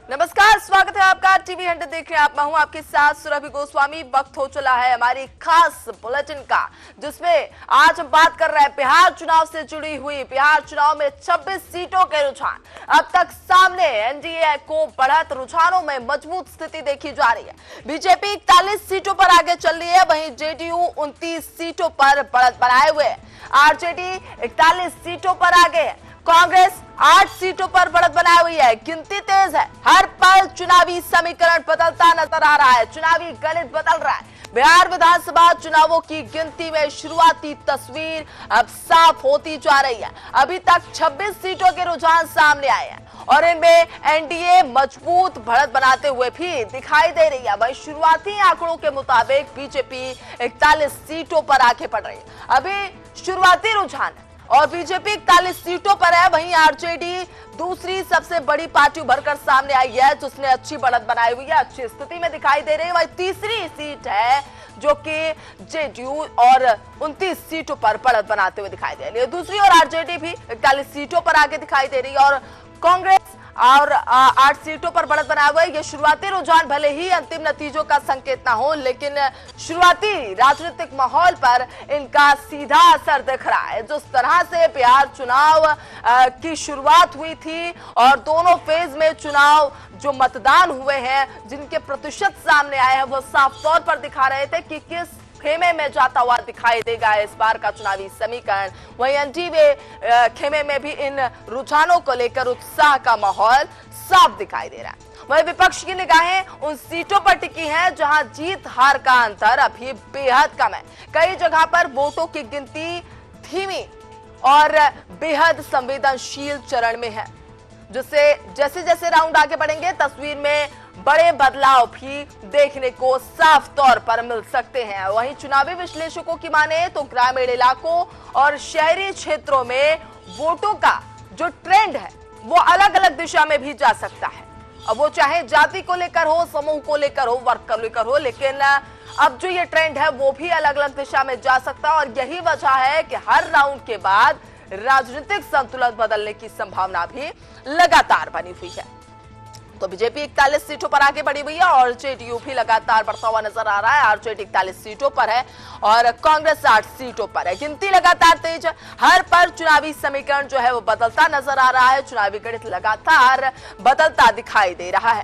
नमस्कार, स्वागत है आपका टीवी 100 देख रहे हैं आप। मैं हूं आपके साथ सुरभि गोस्वामी। वक्त हो चला है हमारी खास बुलेटिन का, जिसमें आज हम बात कर रहे हैं बिहार चुनाव से जुड़ी हुई। बिहार चुनाव में 26 सीटों के रुझान अब तक सामने। एनडीए को बढ़त रुझानों में मजबूत स्थिति देखी जा रही है। बीजेपी 41 सीटों पर आगे चल रही है, वहीं जेडीयू 29 सीटों पर बढ़त बनाए हुए है। आरजेडी 41 सीटों पर आगे है। कांग्रेस 8 सीटों पर बढ़त बनाई हुई है। गिनती तेज है। हर पल चुनावी समीकरण बदलता नजर आ रहा है, चुनावी गणित बदल रहा है। बिहार विधानसभा चुनावों की गिनती में शुरुआती तस्वीर अब साफ होती जा रही है। अभी तक 26 सीटों के रुझान सामने आए हैं और इनमें एनडीए मजबूत बढ़त बनाते हुए भी दिखाई दे रही है। वहीं शुरुआती आंकड़ों के मुताबिक बीजेपी 41 सीटों पर आगे बढ़ रही है। अभी शुरुआती रुझान है और बीजेपी 41 सीटों पर है। वहीं आरजेडी दूसरी सबसे बड़ी पार्टी उभरकर सामने आई है, जिसने अच्छी बढ़त बनाई हुई है, अच्छी स्थिति में दिखाई दे रही है। वहीं तीसरी सीट है जो कि जेडीयू और 29 सीटों पर बढ़त बनाते हुए दिखाई दे रही है। दूसरी ओर आरजेडी भी 41 सीटों पर आगे दिखाई दे रही है और कांग्रेस और 8 सीटों पर बढ़त बनाया हुआ है। ये शुरुआती रुझान भले ही अंतिम नतीजों का संकेत ना हो, लेकिन शुरुआती राजनीतिक माहौल पर इनका सीधा असर दिख रहा है। जिस तरह से बिहार चुनाव की शुरुआत हुई थी और दोनों फेज में चुनाव जो मतदान हुए हैं, जिनके प्रतिशत सामने आए हैं, वो साफ तौर पर दिखा रहे थे कि किस खेमे में जाता हुआ दिखाई देगा इस बार का चुनावी समीकरण। वहीं एनडीए खेमे में भी इन रुझानों को लेकर उत्साह का माहौल साफ दिखाई दे रहा है। वहीं विपक्ष की निगाहें उन सीटों पर टिकी हैं जहां जीत हार का अंतर अभी बेहद कम है। कई जगह पर वोटों की गिनती धीमी और बेहद संवेदनशील चरण में है, जिससे जैसे जैसे राउंड आगे बढ़ेंगे तस्वीर में बड़े बदलाव भी देखने को साफ तौर पर मिल सकते हैं। वहीं चुनावी विश्लेषकों की माने तो ग्रामीण इलाकों और शहरी क्षेत्रों में वोटों का जो ट्रेंड है वो अलग अलग दिशा में भी जा सकता है। अब वो चाहे जाति को लेकर हो, समूह को लेकर हो, वर्ग को लेकर हो, लेकिन अब जो ये ट्रेंड है वो भी अलग अलग दिशा में जा सकता है। और यही वजह है कि हर राउंड के बाद राजनीतिक संतुलन बदलने की संभावना भी लगातार बनी हुई है। तो बीजेपी 41 सीटों पर आगे बढ़ी हुई है और जेडीयू भी लगातार बढ़ता हुआ नजर आ रहा है। आरजेडी 41 सीटों पर है और कांग्रेस 8 सीटों पर है। गिनती लगातार तेज है। हर पर चुनावी समीकरण जो है वो बदलता नजर आ रहा है। चुनावी गणित लगातार बदलता दिखाई दे रहा है।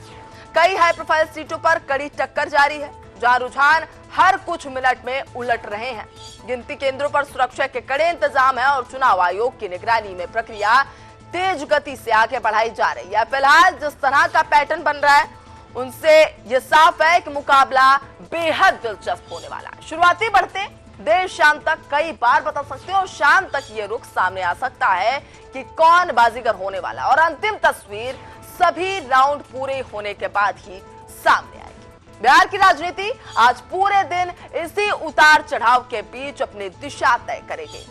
कई हाई प्रोफाइल सीटों पर कड़ी टक्कर जारी है, जहां रुझान हर कुछ मिनट में उलट रहे हैं। गिनती केंद्रों पर सुरक्षा के कड़े इंतजाम है और चुनाव आयोग की निगरानी में प्रक्रिया तेज गति से आगे बढ़ाई जा रही है। फिलहाल जिस तरह का पैटर्न बन रहा है उनसे यह साफ है कि मुकाबला बेहद दिलचस्प होने वाला है। शुरुआती बढ़ते देर शाम तक कई बार बता सकते हैं और शाम तक ये रुख सामने आ सकता है कि कौन बाजीगर होने वाला है और अंतिम तस्वीर सभी राउंड पूरे होने के बाद ही सामने आएगी। बिहार की राजनीति आज पूरे दिन इसी उतार चढ़ाव के बीच अपनी दिशा तय करेगी।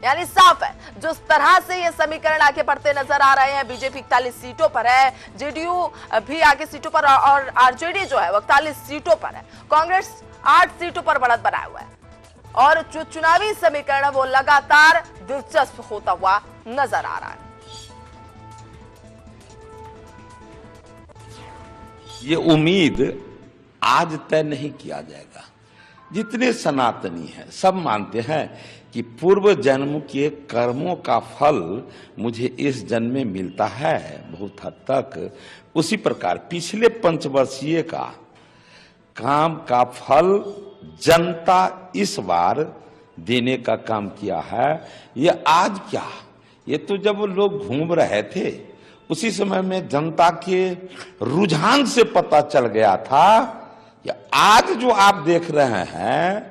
यानी साफ है जिस तरह से ये समीकरण आगे बढ़ते नजर आ रहे हैं। बीजेपी 41 सीटों पर है, जेडीयू भी आगे सीटों पर और आरजेडी जो है वो 41 सीटों पर है। कांग्रेस 8 सीटों पर बढ़त बनाया हुआ है और जो चुनावी समीकरण है वो लगातार दिलचस्प होता हुआ नजर आ रहा है। ये उम्मीद आज तय नहीं किया जाएगा। जितने सनातनी हैं सब मानते हैं कि पूर्व जन्म के कर्मों का फल मुझे इस जन्म में मिलता है बहुत हद तक। उसी प्रकार पिछले पंचवर्षीय का काम का फल जनता इस बार देने का काम किया है। ये आज क्या, ये तो जब लोग घूम रहे थे उसी समय में जनता के रुझान से पता चल गया था। या आज जो आप देख रहे हैं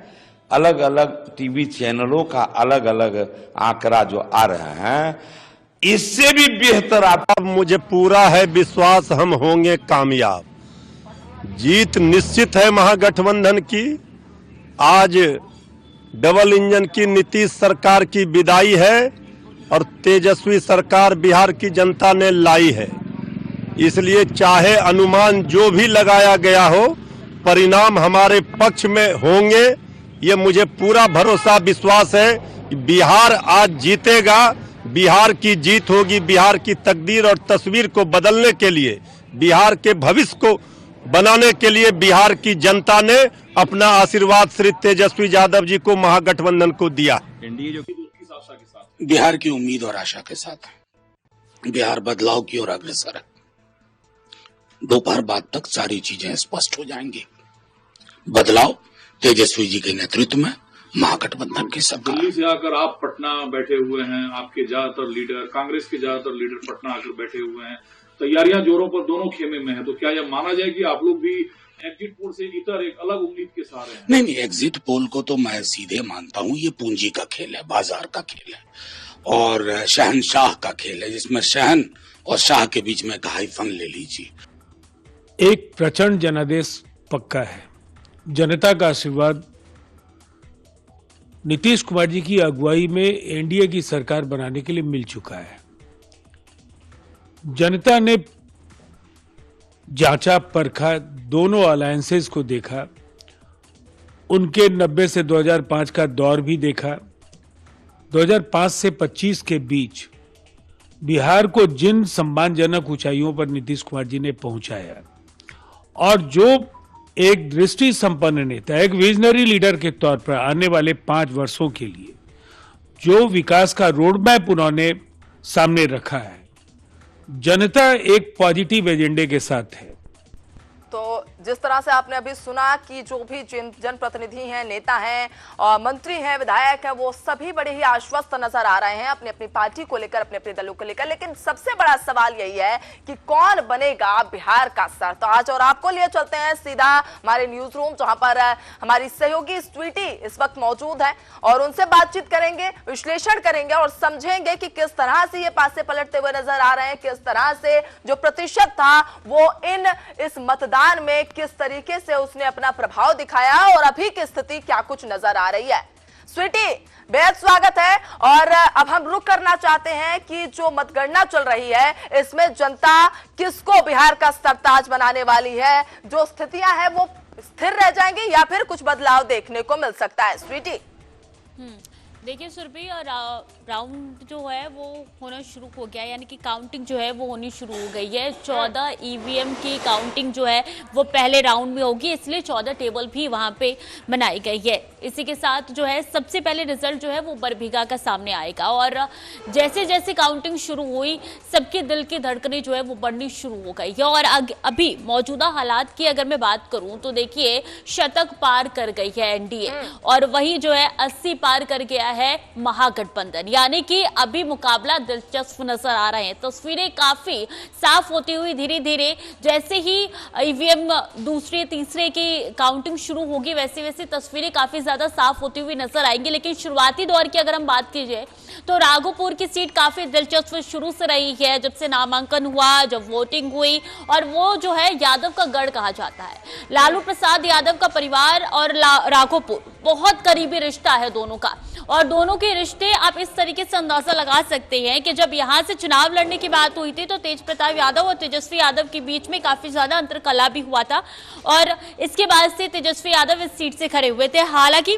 अलग अलग टीवी चैनलों का अलग अलग आंकड़ा जो आ रहे हैं, इससे भी बेहतर अब मुझे पूरा है विश्वास हम होंगे कामयाब। जीत निश्चित है महागठबंधन की। आज डबल इंजन की नीतीश सरकार की विदाई है और तेजस्वी सरकार बिहार की जनता ने लाई है। इसलिए चाहे अनुमान जो भी लगाया गया हो, परिणाम हमारे पक्ष में होंगे। ये मुझे पूरा भरोसा विश्वास है कि बिहार आज जीतेगा। बिहार की जीत होगी। बिहार की तकदीर और तस्वीर को बदलने के लिए बिहार के भविष्य को बनाने के लिए बिहार की जनता ने अपना आशीर्वाद श्री तेजस्वी यादव जी को, महागठबंधन को दिया। एनडीए जो किस आशा के साथ, बिहार की उम्मीद और आशा के साथ बिहार बदलाव की ओर अग्रसर है। दोपहर बाद तक सारी चीजें स्पष्ट हो जाएंगी। बदलाव तेजस्वी जी के नेतृत्व में महागठबंधन की सरकार। दिल्ली से आकर आप पटना बैठे हुए हैं, आपके ज्यादातर लीडर, कांग्रेस के ज्यादातर लीडर पटना आकर बैठे हुए हैं, तैयारियां जोरों पर दोनों खेमे में है, तो क्या यह माना जाए कि आप लोग भी एग्जिट पोल से इतर एक अलग उम्मीद के सहारे हैं? नहीं, एग्जिट पोल को तो मैं सीधे मानता हूं ये पूंजी का खेल है, बाजार का खेल है और शहनशाह का खेल है, जिसमें शहन और शाह के बीच में एक हाइफन ले लीजिए। एक प्रचंड जनादेश पक्का है। जनता का आशीर्वाद नीतीश कुमार जी की अगुवाई में एनडीए की सरकार बनाने के लिए मिल चुका है। जनता ने जांचा परखा, दोनों अलायंसेस को देखा, उनके 90 से 2005 का दौर भी देखा। 2005 से 25 के बीच बिहार को जिन सम्मानजनक ऊंचाइयों पर नीतीश कुमार जी ने पहुंचाया और जो एक दृष्टि संपन्न नेता, एक विजनरी लीडर के तौर पर आने वाले 5 वर्षों के लिए जो विकास का रोड मैप उन्होंने सामने रखा है, जनता एक पॉजिटिव एजेंडे के साथ है। तो जिस तरह से आपने अभी सुना कि जो भी जनप्रतिनिधि हैं, नेता हैं और मंत्री हैं, विधायक हैं, वो सभी बड़े ही आश्वस्त नजर आ रहे हैं अपनी अपनी पार्टी को लेकर, अपने अपने दलों को लेकर। लेकिन सबसे बड़ा सवाल यही है कि कौन बनेगा बिहार का सर। तो आज और आपको लिए चलते हैं सीधा हमारे न्यूज रूम, जहां पर हमारी सहयोगी स्वीटी इस वक्त मौजूद है और उनसे बातचीत करेंगे, विश्लेषण करेंगे और समझेंगे कि किस तरह से ये पासे पलटते हुए नजर आ रहे हैं, किस तरह से जो प्रतिशत था वो इस मतदान में किस तरीके से उसने अपना प्रभाव दिखाया और अभी की स्थिति क्या कुछ नजर आ रही है। स्वीटी, बेहद स्वागत है। और अब हम रुक करना चाहते हैं कि जो मतगणना चल रही है इसमें जनता किसको बिहार का सरताज बनाने वाली है, जो स्थितियां हैं वो स्थिर रह जाएंगी या फिर कुछ बदलाव देखने को मिल सकता है। स्वीटी, देखिए सुरभि, राउंड जो है वो होना शुरू हो गया, यानी कि काउंटिंग जो है वो होनी शुरू हो गई है। 14 ईवीएम की काउंटिंग जो है वो पहले राउंड में होगी, इसलिए 14 टेबल भी वहां पे बनाई गई है। इसी के साथ जो है सबसे पहले रिजल्ट जो है वो बरबीघा का सामने आएगा और जैसे जैसे काउंटिंग शुरू हुई सबके दिल की धड़कनें जो है वो बढ़नी शुरू हो गई है। और अभी मौजूदा हालात की अगर मैं बात करूं तो देखिए, शतक पार कर गई है एनडीए और वही जो है 80 पार कर गया है महागठबंधन, यानी कि अभी मुकाबला दिलचस्प नजर आ रहे हैं। तस्वीरें काफी साफ होती हुई धीरे धीरे, जैसे ही ईवीएम दूसरे तीसरे की काउंटिंग शुरू होगी वैसे वैसे तस्वीरें काफी ज्यादा साफ होती हुई नजर आएंगी। लेकिन शुरुआती दौर की अगर हम बात कीजिए तो राघोपुर की सीट काफी दिलचस्प शुरू से रही है, जब से नामांकन हुआ, जब वोटिंग हुई, और वो जो है यादव का गढ़ कहा जाता है। लालू प्रसाद यादव का परिवार और राघोपुर बहुत करीबी रिश्ता है दोनों का, और दोनों के रिश्ते आप इस तरीके से अंदाजा लगा सकते हैं कि जब यहां से चुनाव लड़ने की बात हुई थी तो तेज प्रताप यादव और तेजस्वी यादव के बीच में काफी ज्यादा अंतरकलह भी हुआ था और इसके बाद से तेजस्वी यादव इस सीट से खड़े हुए थे। हालांकि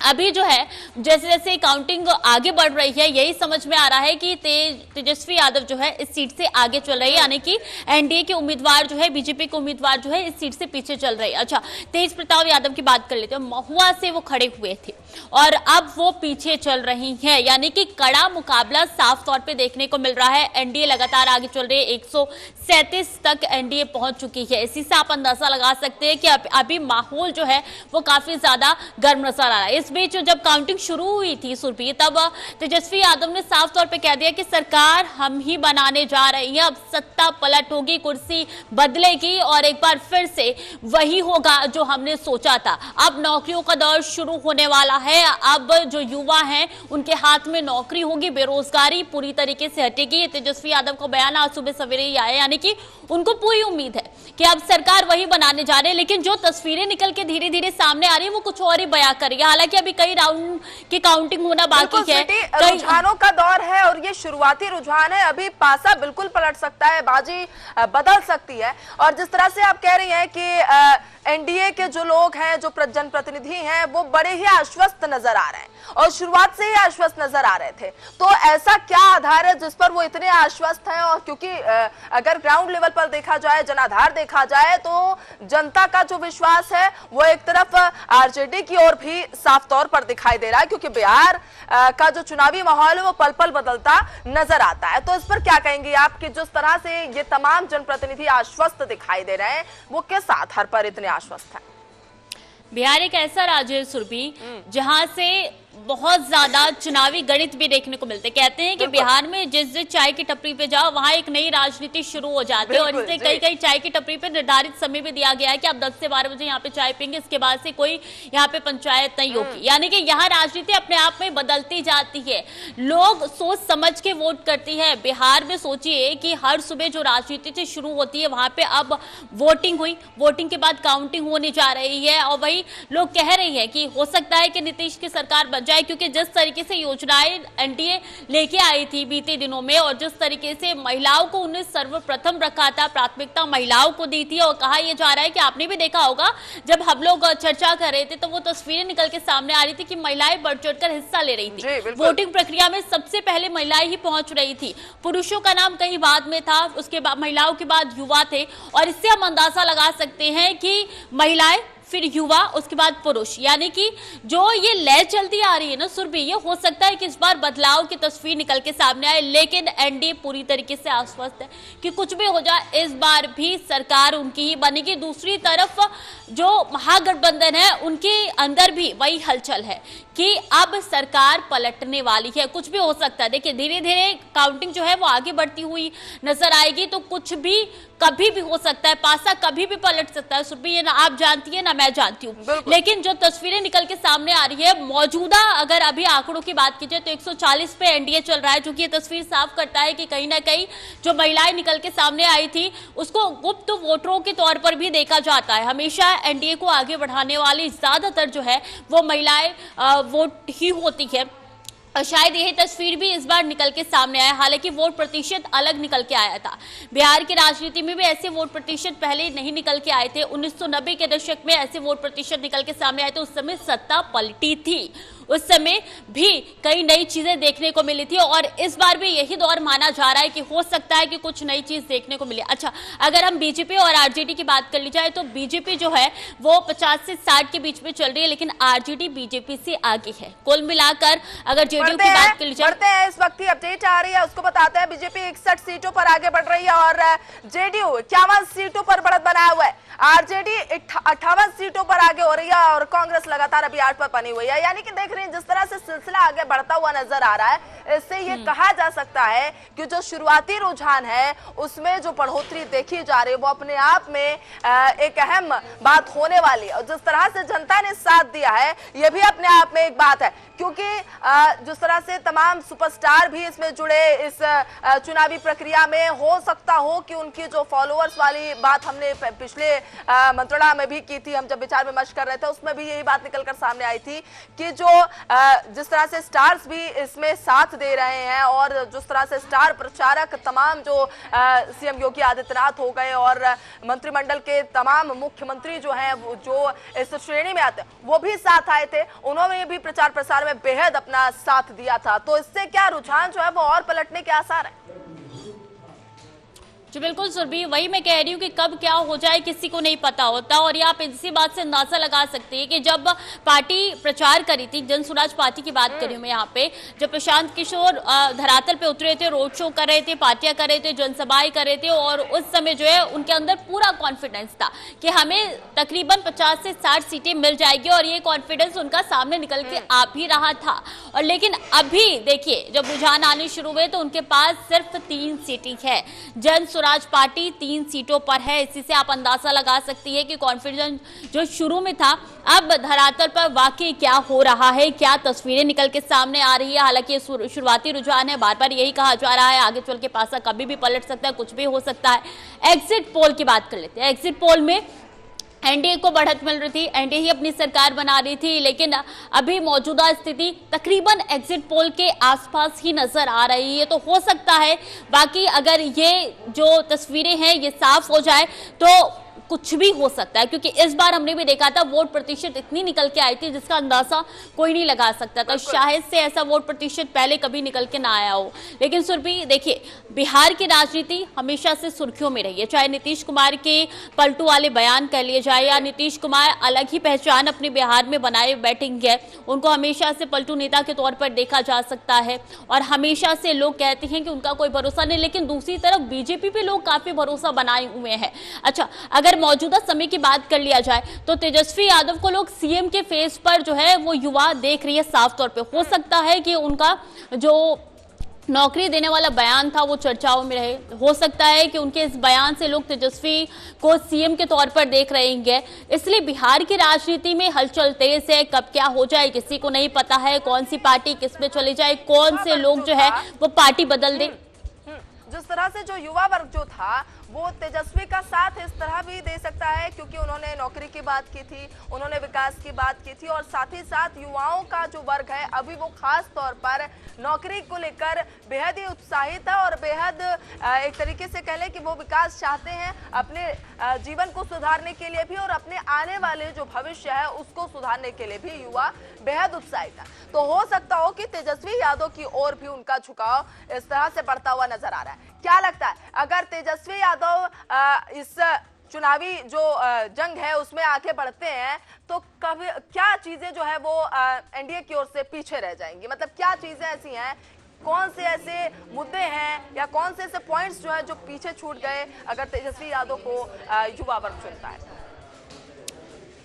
अभी जो है जैसे जैसे काउंटिंग आगे बढ़ रही है, यही समझ में आ रहा है कि तेजस्वी यादव जो है इस सीट से आगे चल रही है, यानी कि एनडीए के उम्मीदवार जो है, बीजेपी के उम्मीदवार जो है इस सीट से पीछे चल रहे हैं। अच्छा, तेज प्रताप यादव की बात कर लेते हैं। महुआ से वो खड़े हुए थे और अब वो पीछे चल रही हैं, यानी कि कड़ा मुकाबला साफ तौर पे देखने को मिल रहा है। एनडीए लगातार आगे चल रही है, 137 तक एनडीए पहुंच चुकी है। इसी से आप अंदाजा लगा सकते हैं कि अभी माहौल जो है वो काफी ज्यादा गर्म नजर आ रहा है। इस बीच जब काउंटिंग शुरू हुई थी सुरभि, तब तेजस्वी यादव ने साफ तौर पे कह दिया कि सरकार हम ही बनाने जा रही है, अब सत्ता पलट होगी, कुर्सी बदलेगी और एक बार फिर से वही होगा जो हमने सोचा था। अब नौकरियों का दौर शुरू होने वाला है, अब जो युवा हैं उनके हाथ में नौकरी होगी, बेरोजगारी पूरी तरीके से हटेगी। तेजस्वी यादव का बयान आज सुबह सवेरे ही आया, यानी कि उनको पूरी उम्मीद है कि अब सरकार वही बनाने जा रहे हैं। लेकिन जो तस्वीरें निकल के धीरे धीरे सामने आ रही है वो कुछ और ही बयां कर रही है। हालांकि अभी कई राउंड की काउंटिंग होना बाकी है। रुझानों का दौर है और ये शुरुआती रुझान है, अभी पासा बिल्कुल पलट सकता है, बाजी बदल सकती है। और जिस तरह से आप कह रही हैं कि एनडीए के जो लोग हैं, जो जनप्रतिनिधि हैं, वो बड़े ही आश्वस्त नजर आ रहे हैं और शुरुआत से ही आश्वस्त नजर आ रहे थे, तो ऐसा क्या आधार है जिस पर वो इतने आश्वस्त हैं? और क्योंकि अगर ग्राउंड लेवल पर देखा जाए, जनाधार देखा जाए, तो जनता का जो विश्वास है वो एक तरफ आरजेडी की ओर भी साफ तौर पर दिखाई दे रहा है, क्योंकि बिहार का जो चुनावी माहौल है वो पल पल बदलता नजर आता है। तो इस पर क्या कहेंगे आप कि जिस तरह से ये तमाम जनप्रतिनिधि आश्वस्त दिखाई दे रहे हैं, वो किस आधार पर इतने आश्वस्त है? बिहार एक ऐसा राज्य है सुरभि जहां से बहुत ज्यादा चुनावी गणित भी देखने को मिलते। कहते हैं कि बिहार में जिस चाय की टपरी पे जाओ वहां एक नई राजनीति शुरू हो जाती है और इससे कई चाय की टपरी पे निर्धारित समय भी दिया गया है कि आप 10 से 12 बजे यहाँ पे चाय पीएंगे, इसके बाद से कोई यहाँ पे पंचायत नहीं होगी। यानी कि यहाँ राजनीति अपने आप में बदलती जाती है, लोग सोच समझ के वोट करती है। बिहार में सोचिए कि हर सुबह जो राजनीति से शुरू होती है वहां पे अब वोटिंग हुई, वोटिंग के बाद काउंटिंग होने जा रही है और वही लोग कह रही है कि हो सकता है कि नीतीश की सरकार बन जाए, क्योंकि जिस तरीके से योजनाएं एनडीए लेके आई थी बीते दिनों में और जिस तरीके से महिलाओं को उन्हें सर्वप्रथम रखा था, प्राथमिकता महिलाओं को दी थी और कहा यह जा रहा है कि आपने भी देखा होगा जब हम लोग चर्चा कर रहे थे तो वो तस्वीरें निकल के सामने आ रही थी कि महिलाएं बढ़ चढ़कर हिस्सा ले रही थी। वोटिंग प्रक्रिया में सबसे पहले महिलाएं ही पहुंच रही थी, पुरुषों का नाम कहीं बाद में था, उसके बाद महिलाओं के बाद युवा थे और इससे हम अंदाजा लगा सकते हैं कि महिलाएं फिर युवा उसके बाद पुरुष, यानी कि जो ये लय चलती आ रही है ना सुरभि, ये हो सकता है कि इस बार बदलाव की तस्वीर निकल के सामने आए, लेकिन एनडीए पूरी तरीके से आश्वस्त है कि कुछ भी हो जाए इस बार भी सरकार उनकी ही बनेगी। दूसरी तरफ जो महागठबंधन है उनके अंदर भी वही हलचल है कि अब सरकार पलटने वाली है, कुछ भी हो सकता है। देखिए धीरे धीरे काउंटिंग जो है वो आगे बढ़ती हुई नजर आएगी, तो कुछ भी कभी भी हो सकता है, पासा कभी भी पलट सकता है सुरभि, ये ना आप जानती है ना मैं जानती हूँ। लेकिन जो तस्वीरें निकल के सामने आ रही है, मौजूदा अगर अभी आंकड़ों की बात की जाए तो 140 पे एनडीए चल रहा है, जो कि ये तस्वीर साफ करता है कि कहीं ना कहीं जो महिलाएं निकल के सामने आई थी उसको गुप्त वोटरों के तौर पर भी देखा जाता है। हमेशा एनडीए को आगे बढ़ाने वाली ज्यादातर जो है वो महिलाएं वोट ही होती है और शायद यही तस्वीर भी इस बार निकल के सामने आया। हालांकि वोट प्रतिशत अलग निकल के आया था, बिहार की राजनीति में भी ऐसे वोट प्रतिशत पहले नहीं निकल के आए थे। 1990 के दशक में ऐसे वोट प्रतिशत निकल के सामने आए थे, उस समय सत्ता पलटी थी, उस समय भी कई नई चीजें देखने को मिली थी और इस बार भी यही दौर माना जा रहा है कि हो सकता है कि कुछ नई चीज देखने को मिले। अच्छा, अगर हम बीजेपी और आरजेडी की बात कर ली जाए तो बीजेपी जो है वो 50 से 60 के बीच में चल रही है, लेकिन आरजेडी बीजेपी से आगे है। कुल मिलाकर अगर जेडीयू की बात कर ली जाए, इस वक्त अपडेट आ रही है उसको बताते हैं। बीजेपी 61 सीटों पर आगे बढ़ रही है और जेडीयू 51 सीटों पर बढ़त बनाया हुआ है। आरजेडी 58 सीटों पर आगे हो रही है और कांग्रेस लगातार अभी 8 पर बनी हुई है। यानी कि देख रहे हैं जिस तरह से सिलसिला आगे बढ़ता हुआ नजर आ रहा है, इससे ये कहा जा सकता है कि जो शुरुआती रुझान है उसमें जो बढ़ोतरी देखी जा रही है वो अपने आप में एक अहम बात होने वाली है। और जिस तरह से जनता ने साथ दिया है ये भी अपने आप में एक बात है, क्योंकि जिस तरह से तमाम सुपरस्टार भी इसमें जुड़े इस चुनावी प्रक्रिया में, हो सकता हो कि उनकी जो फॉलोअर्स वाली बात हमने पिछले मंत्रणा में भी की थी, हम जब विचार विमर्श कर रहे थे उसमें भी यही बात निकलकर सामने आई थी कि जो जिस तरह से स्टार्स भी इसमें साथ दे रहे हैं और जिस तरह से स्टार प्रचारक तमाम जो सीएम योगी आदित्यनाथ हो गए और मंत्रिमंडल के तमाम मुख्यमंत्री जो हैं जो इस श्रेणी में आते हैं वो भी साथ आए थे, उन्होंने भी प्रचार प्रसार में बेहद अपना साथ दिया था। तो इससे क्या रुझान जो है वो और पलटने के आसार है? जी बिल्कुल सुरभि, वही मैं कह रही हूँ कि कब क्या हो जाए किसी को नहीं पता होता और ये आप इसी बात से अंदाजा लगा सकते हैं कि जब पार्टी प्रचार करी थी, जन स्वराज पार्टी की बात कर रही हूँ मैं यहाँ पे, जब प्रशांत किशोर धरातल पे उतरे थे, रोड शो कर रहे थे, पार्टियां कर रहे थे, जनसभाएं कर रहे थे और उस समय जो है उनके अंदर पूरा कॉन्फिडेंस था कि हमें तकरीबन 50 से 60 सीटें मिल जाएगी और ये कॉन्फिडेंस उनका सामने निकल के आ भी रहा था। और लेकिन अभी देखिए जब रुझान आने शुरू हुए तो उनके पास सिर्फ 3 सीटें है, जन स्वराज पार्टी 3 सीटों पर है। इसी से आप अंदाजा लगा सकती है कि कॉन्फिडेंस जो शुरू में था अब धरातल पर वाकई क्या हो रहा है, क्या तस्वीरें निकल के सामने आ रही है। हालांकि शुरुआती रुझान है, बार बार यही कहा जा रहा है आगे चल के पासा कभी भी पलट सकता है, कुछ भी हो सकता है। एग्जिट पोल की बात कर लेते हैं। एग्जिट पोल में एनडीए को बढ़त मिल रही थी, एनडीए ही अपनी सरकार बना रही थी, लेकिन अभी मौजूदा स्थिति तकरीबन एग्जिट पोल के आसपास ही नजर आ रही है। तो हो सकता है बाकी अगर ये जो तस्वीरें हैं ये साफ हो जाए तो कुछ भी हो सकता है, क्योंकि इस बार हमने भी देखा था वोट प्रतिशत इतनी निकल के आई थी जिसका अंदाजा कोई नहीं लगा सकता था। शायद से ऐसा वोट प्रतिशत पहले कभी निकल के ना आया हो। लेकिन सुरभि देखिए, बिहार की राजनीति हमेशा से सुर्खियों में रही है, चाहे नीतीश कुमार के पलटू वाले बयान कह लिए जाए या नीतीश कुमार अलग ही पहचान अपने बिहार में बनाए बैठेंगे, उनको हमेशा से पलटू नेता के तौर पर देखा जा सकता है और हमेशा से लोग कहते हैं कि उनका कोई भरोसा नहीं। लेकिन दूसरी तरफ बीजेपी पे लोग काफी भरोसा बनाए हुए हैं। अच्छा, अगर मौजूदा समय की बात कर लिया जाए तो तेजस्वी यादव को लोग सीएम के फेस पर जो है वो युवा देख रही है साफ तौर पे। हो सकता है कि उनका जो नौकरी देने वाला बयान था वो चर्चाओं में रहे, हो सकता है कि उनके इस बयान से लोग तेजस्वी को सीएम के तौर पर देख रहे हैं। इसलिए बिहार की राजनीति में हलचल तेज है, कब क्या हो जाए किसी को नहीं पता है, कौन सी पार्टी किस में चले जाए, कौन से लोग जो है वो पार्टी बदल दे। जिस तरह से जो युवा वर्ग जो था वो तेजस्वी का साथ इस तरह भी दे सकता है क्योंकि उन्होंने नौकरी की बात की थी, उन्होंने विकास की बात की थी और साथ ही साथ युवाओं का जो वर्ग है अभी वो खास तौर पर नौकरी को लेकर बेहद ही उत्साहित है और बेहद एक तरीके से कह लें कि वो विकास चाहते हैं अपने जीवन को सुधारने के लिए भी और अपने आने वाले जो भविष्य है उसको सुधारने के लिए भी युवा बेहद उत्साहित है। तो हो सकता हो कि तेजस्वी यादव की ओर भी उनका झुकाव इस तरह से बढ़ता हुआ नजर आ रहा है। क्या लगता है अगर तेजस्वी यादव इस चुनावी जो जंग है उसमें आगे बढ़ते हैं तो कभी क्या चीजें जो है वो एनडीए की ओर से पीछे रह जाएंगी? मतलब क्या चीजें ऐसी हैं, कौन से ऐसे मुद्दे हैं या कौन से ऐसे पॉइंट्स जो है जो पीछे छूट गए अगर तेजस्वी यादव को युवा वर्ग चुनता है?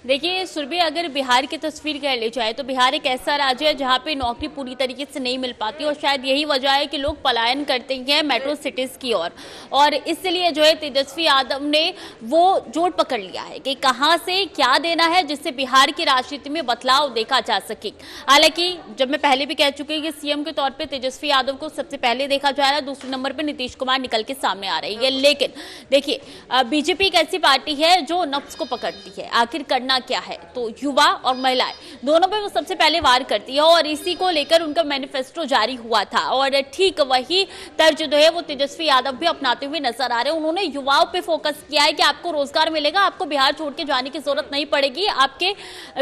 देखिए सुरभि, अगर बिहार की तस्वीर कह ली जाए तो बिहार एक ऐसा राज्य है जहाँ पे नौकरी पूरी तरीके से नहीं मिल पाती और शायद यही वजह है कि लोग पलायन करते हैं मेट्रो सिटीज की ओर और इसलिए जो है तेजस्वी यादव ने वो जोड़ पकड़ लिया है कि कहाँ से क्या देना है जिससे बिहार की राजनीति में बदलाव देखा जा सके। हालांकि जब मैं पहले भी कह चुकी हूँ कि सीएम के तौर पर तेजस्वी यादव को सबसे पहले देखा जा रहा है, दूसरे नंबर पर नीतीश कुमार निकल के सामने आ रही है। लेकिन देखिए बीजेपी एक ऐसी पार्टी है जो नफ्स को पकड़ती है, आखिर करना क्या है, तो युवा और महिलाएं दोनों पे वो सबसे पहले वार करती है और इसी को लेकर उनका मैनिफेस्टो जारी हुआ था और ठीक वही तर्ज जो है वो तेजस्वी यादव भी अपनाते हुए नजर आ रहे हैं। उन्होंने युवाओं पे फोकस किया है कि आपको रोजगार मिलेगा, आपको बिहार छोड़ के जाने की जरूरत नहीं पड़ेगी, आपके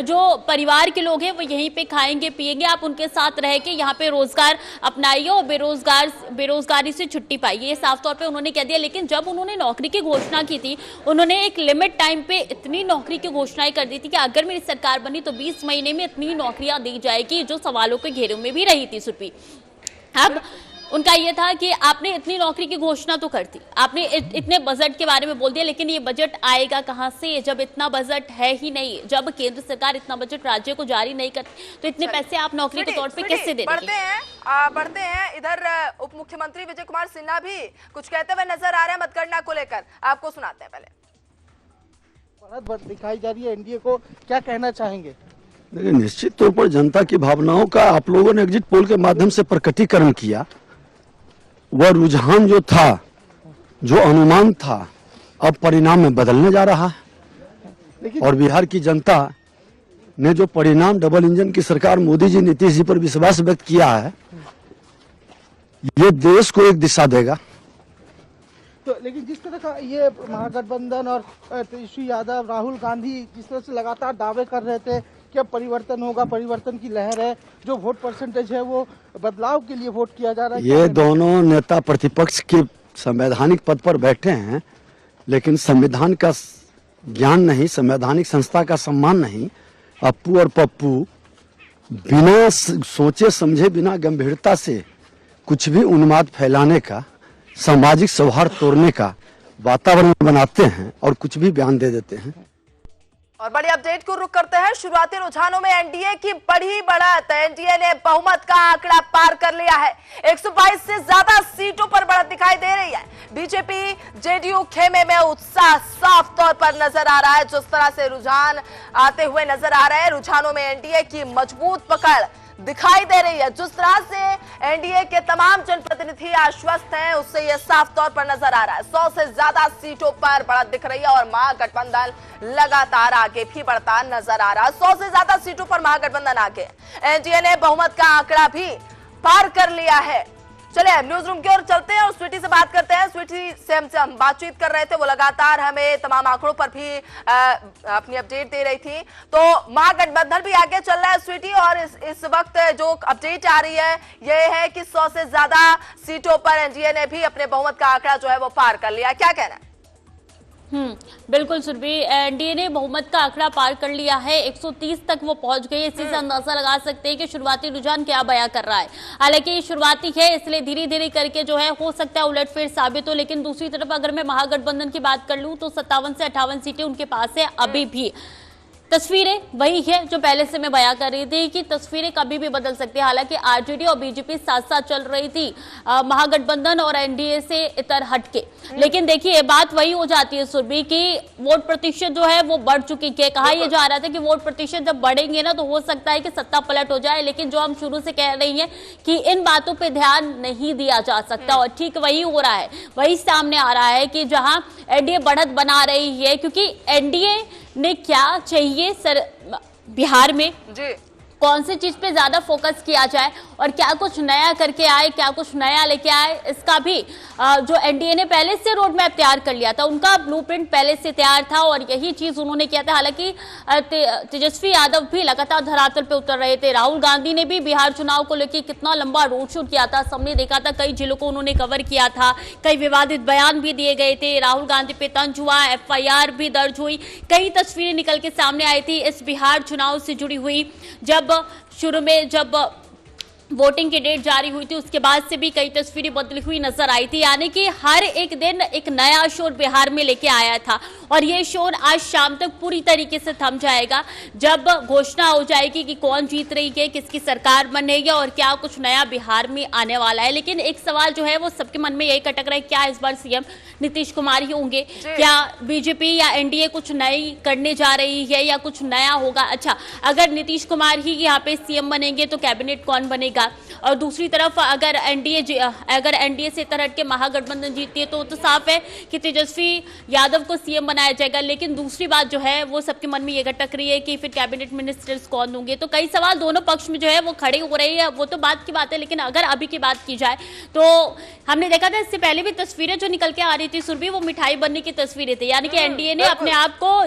जो परिवार के लोग हैं वो यहीं पे खाएंगे पिएंगे, आप उनके साथ रह के यहाँ पे रोजगार अपनाइए और बेरोजगारी से छुट्टी पाइए, ये साफ तौर पर उन्होंने कह दिया। लेकिन जब उन्होंने नौकरी की घोषणा की थी उन्होंने एक लिमिट टाइम पे इतनी नौकरी की घोषणाएं कर दी थी कि अगर मेरी सरकार बनी तो 20 महीने में इतनी नौकरियां दी जाएगी, जो सवालों के घेरे में भी रही थी सुरभि। अब उनका यह था कि आपने इतनी नौकरी की घोषणा तो कर दी, आपने इतने बजट के बारे में बोल दिया, लेकिन ये बजट आएगा कहां से जब इतना बजट है ही नहीं, जब केंद्र सरकार इतना बजट राज्य को जारी नहीं करती तो इतने पैसे आप नौकरी के तौर पे कैसे दे देंगे? बढ़ते हैं इधर उप मुख्यमंत्री विजय कुमार सिन्हा भी कुछ कहते हुए नजर आ रहे हैं मतगणना को लेकर, आपको सुनाते हैं। पहले बढ़त दिखाई जा रही है, एनडीए को क्या कहना चाहेंगे? देखिए, निश्चित तौर पर जनता की भावनाओं का आप लोगों ने एग्जिट पोल के माध्यम से प्रकटीकरण किया। वह रुझान जो था, जो अनुमान था, अब परिणाम में बदलने जा रहा है और बिहार की जनता ने जो परिणाम डबल इंजन की सरकार मोदी जी नीतीश जी पर विश्वास व्यक्त किया है, ये देश को एक दिशा देगा। तो लेकिन जिस तरह का ये महागठबंधन और तेजस्वी यादव, राहुल गांधी जिस तरह से लगातार दावे कर रहे थे कि अब परिवर्तन होगा, परिवर्तन की लहर है, जो वोट परसेंटेज है वो बदलाव के लिए वोट किया जा रहा है। ये दोनों नेता प्रतिपक्ष के संवैधानिक पद पर बैठे हैं, लेकिन संविधान का ज्ञान नहीं, संवैधानिक संस्था का सम्मान नहीं। अप्पू और पप्पू बिना सोचे समझे, बिना गंभीरता से कुछ भी उन्माद फैलाने का, सामाजिक सौहार्द तोड़ने का वातावरण बनाते हैं और कुछ भी बयान दे देते हैं। और बड़ी अपडेट को रुक करते हैं। शुरुआती रुझानों में एनडीए की बड़ी बढ़त, एनडीए ने बहुमत का आंकड़ा पार कर लिया है, 122 से ज्यादा सीटों पर बढ़त दिखाई दे रही है। बीजेपी जेडीयू खेमे में उत्साह साफ तौर पर नजर आ रहा है। जिस तरह से रुझान आते हुए नजर आ रहे हैं, रुझानों में एनडीए की मजबूत पकड़ दिखाई दे रही है। जिस तरह से एनडीए के तमाम जनप्रतिनिधि आश्वस्त हैं, उससे यह साफ तौर पर नजर आ रहा है। 100 से ज्यादा सीटों पर बढ़त दिख रही है और महागठबंधन लगातार आगे भी बढ़ता नजर आ रहा है। 100 से ज्यादा सीटों पर महागठबंधन आगे। एनडीए ने बहुमत का आंकड़ा भी पार कर लिया है। चलिए न्यूज रूम की ओर चलते हैं और स्वीटी से बात करते हैं। स्वीटी से हम बातचीत कर रहे थे, वो लगातार हमें तमाम आंकड़ों पर भी अपनी अपडेट दे रही थी। तो महागठबंधन भी आगे चल रहा है स्वीटी, और इस वक्त जो अपडेट आ रही है ये है कि 100 से ज्यादा सीटों पर एनडीए ने भी अपने बहुमत का आंकड़ा जो है वो पार कर लिया। क्या कहना है? बिल्कुल सुरभि, एनडीए ने बहुमत का आंकड़ा पार कर लिया है। 130 तक वो पहुंच गई। इससे से अंदाजा लगा सकते हैं कि शुरुआती रुझान क्या बयां कर रहा है। हालांकि ये शुरुआती है, इसलिए धीरे धीरे करके जो है हो सकता है उलटफेर साबित हो। लेकिन दूसरी तरफ अगर मैं महागठबंधन की बात कर लूं तो 57 से 58 सीटें उनके पास है अभी भी। तस्वीरें वही है जो पहले से मैं बयां कर रही थी कि तस्वीरें कभी भी बदल सकती है। हालांकि आरजेडी और बीजेपी साथ साथ चल रही थी महागठबंधन और एनडीए से इतर हटके, लेकिन देखिए बात वही हो जाती है सुरभि की वोट प्रतिशत जो है वो बढ़ चुकी है। कहा यह जा रहा था कि वोट प्रतिशत जब बढ़ेंगे ना तो हो सकता है कि सत्ता पलट हो जाए, लेकिन जो हम शुरू से कह रही हैं कि इन बातों पर ध्यान नहीं दिया जा सकता और ठीक वही हो रहा है। वही सामने आ रहा है कि जहां एनडीए बढ़त बना रही है, क्योंकि एनडीए ने क्या चाहिए सर बिहार में जी, कौन सी चीज पे ज्यादा फोकस किया जाए और क्या कुछ नया करके आए, क्या कुछ नया लेके आए, इसका भी जो एनडीए ने पहले से रोड मैप तैयार कर लिया था, उनका ब्लूप्रिंट पहले से तैयार था और यही चीज उन्होंने किया था। हालांकि तेजस्वी यादव भी लगातार धरातल पे उतर रहे थे। राहुल गांधी ने भी बिहार चुनाव को लेकर कितना लंबा रोड शो किया था, सबने देखा था। कई जिलों को उन्होंने कवर किया था, कई विवादित बयान भी दिए गए थे। राहुल गांधी पे तंज हुआ, FIR भी दर्ज हुई, कई तस्वीरें निकल के सामने आई थी इस बिहार चुनाव से जुड़ी हुई। जब शुरू में जब वोटिंग की डेट जारी हुई थी उसके बाद से भी कई तस्वीरें बदली हुई नजर आई थी। यानी कि हर एक दिन एक नया शोर बिहार में लेके आया था और ये शोर आज शाम तक पूरी तरीके से थम जाएगा जब घोषणा हो जाएगी कि कौन जीत रही है, किसकी सरकार बनेगी और क्या कुछ नया बिहार में आने वाला है। लेकिन एक सवाल जो है वो सबके मन में यही खटक रहा है, क्या इस बार सीएम नीतीश कुमार ही होंगे, क्या बीजेपी या एनडीए कुछ नई करने जा रही है या कुछ नया होगा। अच्छा, अगर नीतीश कुमार ही यहाँ पे सीएम बनेंगे तो कैबिनेट कौन बनेगा, और दूसरी तरफ अगर एनडीए से तरह के महागठबंधन जीतती है तो साफ है कि तेजस्वी यादव को सीएम बनाया जाएगा। लेकिन दूसरी बात जो है वो सबके मन में ये खटक रही है कि फिर कैबिनेट मिनिस्टर्स कौन होंगे। तो कई सवाल दोनों पक्ष में जो है वो खड़े हो रहे हैं, वो तो बात की बात है। लेकिन अगर अभी की बात की जाए तो हमने देखा था इससे पहले भी तस्वीरें जो निकल के आ रही थी सुरभि, वो मिठाई बनने की तस्वीरें थी। यानी कि एनडीए ने अपने आप को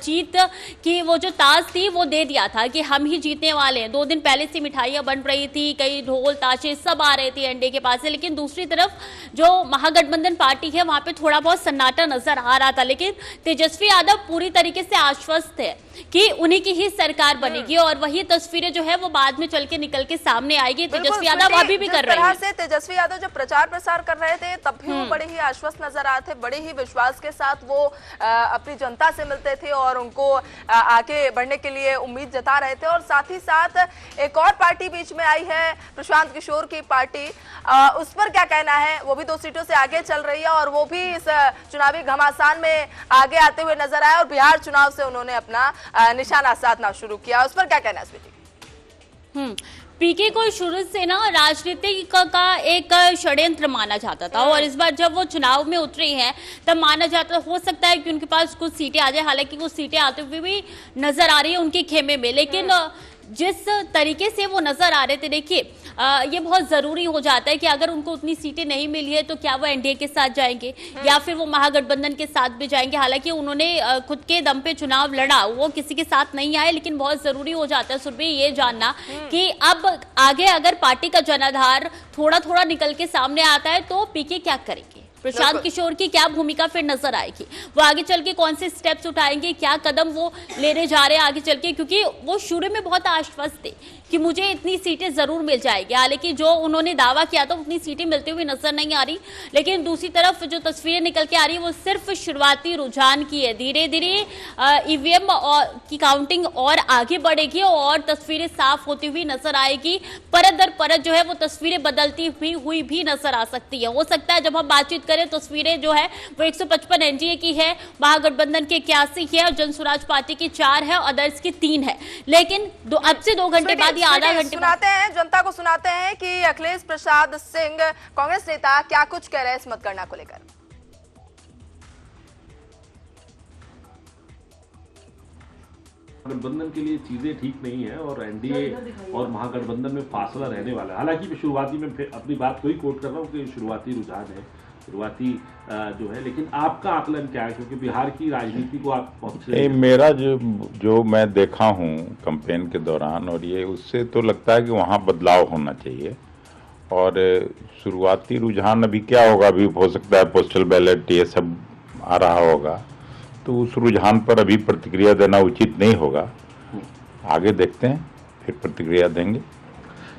जीत की वो जो ताज थी वो दे दिया था कि हम ही जीतने वाले हैं। 2 दिन पहले से मिठाइयां बन रही थी, कई ढोल ताशे सब आ रहे थे एनडीए के पास से। लेकिन दूसरी तरफ जो महागठबंधन पार्टी है वहां पे थोड़ा बहुत सन्नाटा नजर आ रहा था। लेकिन तेजस्वी यादव पूरी तरीके से आश्वस्त है कि उन्हीं की ही सरकार बनेगी और वही तस्वीरें जो है वो बाद में चल के निकल के सामने आएगी। तेजस्वी यादव अभी भी कर रहे हैं। तेजस्वी यादव जब प्रचार प्रसार कर रहे थे तब भी वो बड़े ही आश्वस्त नजर आए थे, बड़े ही विश्वास के साथ वो अपनी जनता से मिलते थे और उनको आगे बढ़ने के लिए उम्मीद जता रहे थे। और साथ ही साथ एक और पार्टी बीच में आई है, प्रशांत किशोर की पार्टी, उस पर क्या कहना है? वो भी 2 सीटों से आगे चल रही है और वो भी इस चुनावी घमासान में आगे आते हुए नजर आए और बिहार चुनाव से उन्होंने अपना निशाना साधना शुरू किया। उस पर क्या कहना है स्वीटी? पीके को शुरू से ना राजनीति का एक षड्यंत्र माना जाता था और इस बार जब वो चुनाव में उतरे हैं तब माना जाता हो सकता है कि उनके पास कुछ सीटें आ जाए। हालांकि कुछ सीटें आते हुए भी नजर आ रही है उनके खेमे में, लेकिन जिस तरीके से वो नजर आ रहे थे, देखिए ये बहुत जरूरी हो जाता है कि अगर उनको उतनी सीटें नहीं मिली है तो क्या वो एनडीए के साथ जाएंगे या फिर वो महागठबंधन के साथ भी जाएंगे। हालांकि उन्होंने खुद के दम पे चुनाव लड़ा, वो किसी के साथ नहीं आए, लेकिन बहुत जरूरी हो जाता है सुरभि ये जानना कि अब आगे अगर पार्टी का जनाधार थोड़ा थोड़ा निकल के सामने आता है तो पीके क्या करेंगे, प्रशांत किशोर की क्या भूमिका फिर नजर आएगी, वो आगे चल के कौन से स्टेप्स उठाएंगे, क्या कदम वो लेने जा रहे हैं आगे चल के। क्योंकि वो शुरू में बहुत आश्वस्त थे कि मुझे इतनी सीटें जरूर मिल जाएगी, हालांकि जो उन्होंने दावा किया था उतनी सीटें मिलती हुई नजर नहीं आ रही। लेकिन दूसरी तरफ जो तस्वीरें निकल के आ रही है वो सिर्फ शुरुआती रुझान की है। धीरे धीरे ईवीएम की काउंटिंग और आगे बढ़ेगी और तस्वीरें साफ होती हुई नजर आएगी। परत दर परत जो है वो तस्वीरें बदलती हुई भी नजर आ सकती है। हो सकता है जब हम बातचीत करें करें तस्वीरें जो है वो 155 एनडीए की है, महागठबंधन की 81 है और जनसुराज पार्टी की 4 है और अदर्स की 3 है। लेकिन अब से 2 घंटे बाद या आधा घंटे सुनाते हैं, जनता को सुनाते हैं कि अखिलेश प्रसाद सिंह कांग्रेस नेता क्या कुछ कह रहे हैं इस मतगणना को लेकर। गठबंधन के लिए चीजें ठीक नहीं है और एनडीए और महागठबंधन में फासला रहने वाला है। हालांकि मैं शुरुआती में अपनी बात को ही कोट कर रहा हूँ कि शुरुआती रुझान है, शुरुआती जो है, लेकिन आपका आकलन क्या है, क्योंकि बिहार की राजनीति को आप बहुत मेरा जो मैं देखा हूँ कैंपेन के दौरान, और ये उससे तो लगता है कि वहाँ बदलाव होना चाहिए। और शुरुआती रुझान अभी क्या होगा, अभी हो सकता है पोस्टल बैलेट ये सब आ रहा होगा, तो उस रुझान पर अभी प्रतिक्रिया देना उचित नहीं होगा। आगे देखते हैं, फिर प्रतिक्रिया देंगे।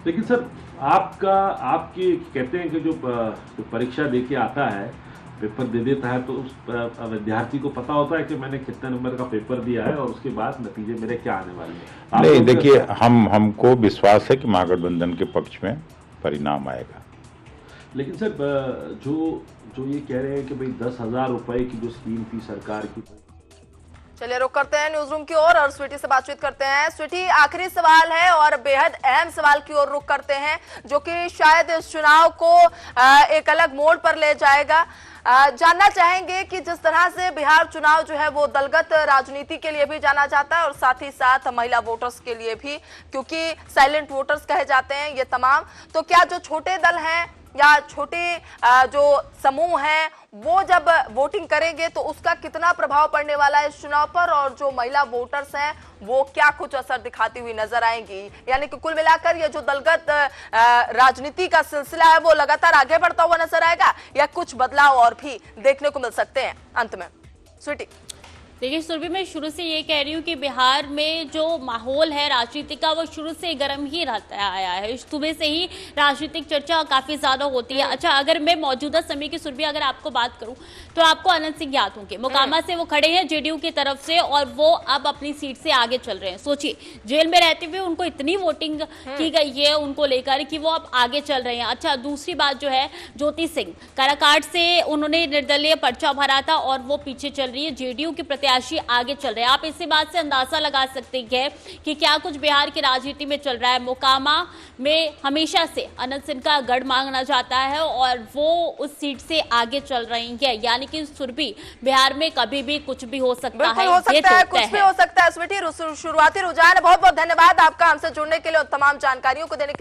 लेकिन सर आपके कहते हैं कि जो परीक्षा देके आता है, पेपर दे देता है, तो उस विद्यार्थी को पता होता है कि मैंने कितने नंबर का पेपर दिया है और उसके बाद नतीजे मेरे क्या आने वाले हैं। नहीं, देखिए, हमको विश्वास है कि महागठबंधन के पक्ष में परिणाम आएगा। लेकिन सर जो ये कह रहे हैं कि भाई 10,000 रुपए की जो स्कीम थी सरकार की। चलिए रुक करते हैं न्यूज रूम की ओर और स्वीटी से बातचीत करते हैं। स्वीटी, आखिरी सवाल है और बेहद अहम सवाल की ओर रुक करते हैं, जो कि शायद इस चुनाव को एक अलग मोड़ पर ले जाएगा। जानना चाहेंगे कि जिस तरह से बिहार चुनाव जो है वो दलगत राजनीति के लिए भी जाना जाता है और साथ ही साथ महिला वोटर्स के लिए भी, क्योंकि साइलेंट वोटर्स कहे जाते हैं ये तमाम, तो क्या जो छोटे दल हैं या छोटे जो समूह हैं वो जब वोटिंग करेंगे तो उसका कितना प्रभाव पड़ने वाला है इस चुनाव पर, और जो महिला वोटर्स हैं वो क्या कुछ असर दिखाती हुई नजर आएंगी? यानी कि कुल मिलाकर ये जो दलगत राजनीति का सिलसिला है वो लगातार आगे बढ़ता हुआ नजर आएगा या कुछ बदलाव और भी देखने को मिल सकते हैं अंत में? स्वीटी, देखिए सुरभि, मैं शुरू से ये कह रही हूँ कि बिहार में जो माहौल है राजनीति का वो शुरू से गर्म ही रहता आया है। सुबह से ही राजनीतिक चर्चा काफी ज्यादा होती है। अच्छा, अगर मैं मौजूदा समय की सुरभि अगर आपको बात करूं तो आपको अनंत सिंह याद होंगे, मोकामा से वो खड़े हैं जेडीयू की तरफ से और वो अब अपनी सीट से आगे चल रहे हैं। सोचिए, जेल में रहते हुए उनको इतनी वोटिंग की गई है उनको लेकर कि वो अब आगे चल रहे हैं। अच्छा, दूसरी बात जो है, ज्योति सिंह काराकाट से उन्होंने निर्दलीय पर्चा भरा था और वो पीछे चल रही है, जेडीयू के प्रत्याशी आगे चल रहे हैं। आप इसी बात से अंदाजा लगा सकते हैं कि क्या कुछ बिहार की राजनीति में चल रहा है। मोकामा में हमेशा से अनंत सिंह का गढ़ मांगना जाता है और वो उस सीट से आगे चल रही है। यानी कि सुरभि, बिहार में कभी भी कुछ भी हो सकता है, हो सकता है, कुछ भी हो सकता है। स्वीटी, शुरुआती रुझान है। बहुत बहुत धन्यवाद आपका हमसे जुड़ने के लिए और तमाम जानकारियों को देने के लिए।